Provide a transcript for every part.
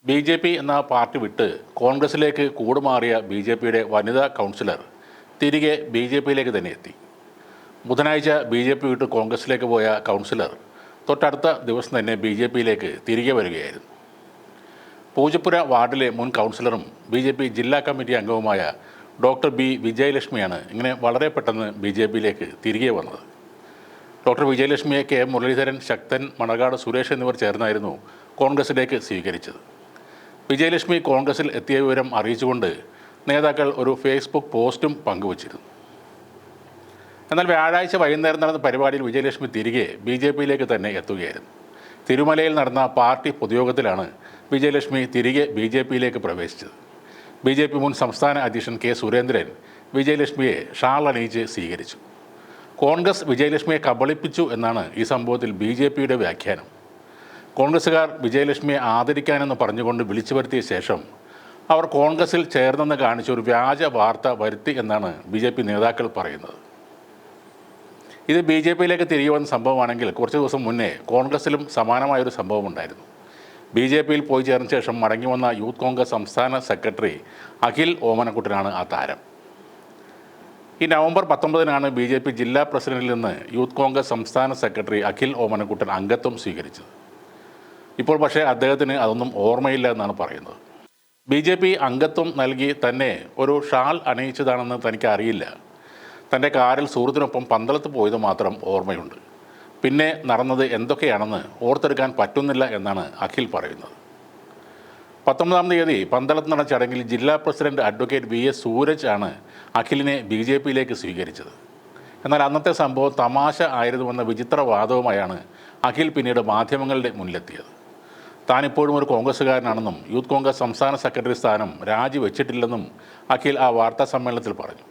BJP. എന്ന party വിട്ട് കോൺഗ്രസിലേക്ക് കൂടുമാറിയ ബി.ജെ.പിയുടെ വനിതാ കൗൺസിലർ തിരികെ ബി.ജെ.പിയിലേക്ക് തന്നെ എത്തി. ബുധനാഴ്ച ബി.ജെ.പി. വിട്ട് കോൺഗ്രസിലേക്ക് പോയ കൗൺസിലർ തൊട്ടടുത്ത ദിവസം തന്നെ ബി.ജെ.പിയിലേക്ക് തിരികെ വരികയായിരുന്നു. പൂജപ്പുര വാർഡിലെ മുൻ കൗൺസിലറും ബി.ജെ.പി. ജില്ലാ കമ്മിറ്റി അംഗവുമായ ഡോക്ടർ ബി. വിജയലക്ഷ്മിയാണ് ഇങ്ങനെ വളരെ പെട്ടെന്ന് ബി.ജെ.പിയിലേക്ക് തിരികെ വന്നത്. ഡോക്ടർ വിജയലക്ഷ്മിയെ കെ മുരളീധരൻ, ശക്തൻ, മണകാട് സുരേഷ് എന്നിവർ ചേർന്നായിരുന്നു കോൺഗ്രസിലേക്ക് സ്വീകരിച്ചത്. വിജയലക്ഷ്മി കോൺഗ്രസിൽ എത്തിയ വിവരം അറിയിച്ചുകൊണ്ട് നേതാക്കൾ ഒരു ഫേസ്ബുക്ക് പോസ്റ്റും പങ്കുവച്ചിരുന്നു. എന്നാൽ വ്യാഴാഴ്ച വൈകുന്നേരം നടന്ന പരിപാടിയിൽ വിജയലക്ഷ്മി തിരികെ ബി.ജെ.പിയിലേക്ക് തന്നെ എത്തുകയായിരുന്നു. തിരുമലയിൽ നടന്ന പാർട്ടി പൊതുയോഗത്തിലാണ് വിജയലക്ഷ്മി തിരികെ ബി.ജെ.പിയിലേക്ക് പ്രവേശിച്ചത്. ബി.ജെ.പി. മുൻ സംസ്ഥാന അധ്യക്ഷൻ കെ സുരേന്ദ്രൻ വിജയലക്ഷ്മിയെ ഷാൾ അണിയിച്ച് സ്വീകരിച്ചു. കോൺഗ്രസ് വിജയലക്ഷ്മിയെ കബളിപ്പിച്ചു എന്നാണ് ഈ സംഭവത്തിൽ ബി.ജെ.പിയുടെ വ്യാഖ്യാനം. കോൺഗ്രസ്സുകാർ വിജയലക്ഷ്മിയെ ആദരിക്കാനെന്ന് പറഞ്ഞുകൊണ്ട് വിളിച്ചു വരുത്തിയ ശേഷം അവർ കോൺഗ്രസിൽ ചേർന്നെന്ന് കാണിച്ച ഒരു വ്യാജ വാർത്ത വരുത്തി എന്നാണ് ബി.ജെ.പി. നേതാക്കൾ പറയുന്നത്. ഇത് ബി.ജെ.പിയിലേക്ക് തിരികെ വന്ന സംഭവമാണെങ്കിൽ കുറച്ച് ദിവസം മുന്നേ കോൺഗ്രസിലും സമാനമായൊരു സംഭവം ഉണ്ടായിരുന്നു. ബി.ജെ.പിയിൽ പോയി ചേർന്ന ശേഷം മടങ്ങി വന്ന യൂത്ത് കോൺഗ്രസ് സംസ്ഥാന സെക്രട്ടറി അഖിൽ ഓമനക്കുട്ടനാണ് ആ താരം. ഈ നവംബർ 19-നാണ് ബി.ജെ.പി. ജില്ലാ പ്രസിഡന്റിൽ നിന്ന് യൂത്ത് കോൺഗ്രസ് സംസ്ഥാന സെക്രട്ടറി അഖിൽ ഓമനക്കുട്ടൻ അംഗത്വം സ്വീകരിച്ചത്. ഇപ്പോൾ പക്ഷേ അദ്ദേഹത്തിന് അതൊന്നും ഓർമ്മയില്ല എന്നാണ് പറയുന്നത്. ബി.ജെ.പി. അംഗത്വം നൽകി തന്നെ ഒരു ഷാൾ അണിയിച്ചതാണെന്ന് തനിക്ക് അറിയില്ല. തൻ്റെ കാറിൽ സുഹൃത്തിനൊപ്പം പന്തളത്ത് പോയത് മാത്രം ഓർമ്മയുണ്ട്. പിന്നെ നടന്നത് എന്തൊക്കെയാണെന്ന് ഓർത്തെടുക്കാൻ പറ്റുന്നില്ല എന്നാണ് അഖിൽ പറയുന്നത്. 19-ാം തീയതി പന്തളത്ത് നടന്ന ചടങ്ങിൽ ജില്ലാ പ്രസിഡന്റ് അഡ്വക്കേറ്റ് വി.എസ്. സൂരജ് ആണ് അഖിലിനെ ബി.ജെ.പിയിലേക്ക് സ്വീകരിച്ചത്. എന്നാൽ അന്നത്തെ സംഭവം തമാശ ആയിരുന്നുവെന്ന വിചിത്ര വാദവുമായാണ് അഖിൽ പിന്നീട് മാധ്യമങ്ങളുടെ മുന്നിലെത്തിയത്. താനിപ്പോഴും ഒരു കോൺഗ്രസ്സുകാരനാണെന്നും യൂത്ത് കോൺഗ്രസ് സംസ്ഥാന സെക്രട്ടറി സ്ഥാനം രാജിവെച്ചിട്ടില്ലെന്നും അഖിൽ ആ വാർത്താ സമ്മേളനത്തിൽ പറഞ്ഞു.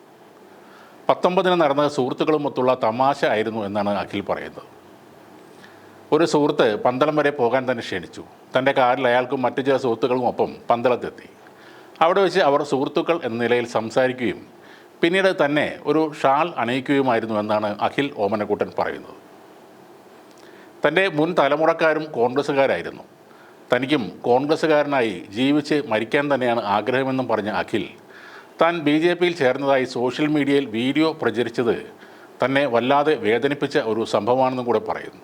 19-ന് നടന്ന സുഹൃത്തുക്കളുമൊത്തുള്ള തമാശ ആയിരുന്നു എന്നാണ് അഖിൽ പറയുന്നത്. ഒരു സുഹൃത്ത് പന്തളം വരെ പോകാൻ തന്നെ ക്ഷണിച്ചു. തൻ്റെ കാറിൽ അയാൾക്കും മറ്റു ചില സുഹൃത്തുക്കളുമൊപ്പം പന്തളത്തെത്തി. അവിടെ വെച്ച് അവർ സുഹൃത്തുക്കൾ എന്ന നിലയിൽ സംസാരിക്കുകയും പിന്നീട് തന്നെ ഒരു ഷാൾ അണിയിക്കുകയുമായിരുന്നു എന്നാണ് അഖിൽ ഓമനക്കുട്ടൻ പറയുന്നത്. തൻ്റെ മുൻ തലമുറക്കാരും കോൺഗ്രസ്സുകാരായിരുന്നു. തനിക്കും കോൺഗ്രസ്സുകാരനായി ജീവിച്ച് മരിക്കാൻ തന്നെയാണ് ആഗ്രഹമെന്നും പറഞ്ഞ അഖിൽ താൻ ബി.ജെ.പിയിൽ ചേർന്നതായി സോഷ്യൽ മീഡിയയിൽ വീഡിയോ പ്രചരിച്ചത് തന്നെ വല്ലാതെ വേദനിപ്പിച്ച ഒരു സംഭവമാണെന്നും കൂടെ പറയുന്നു.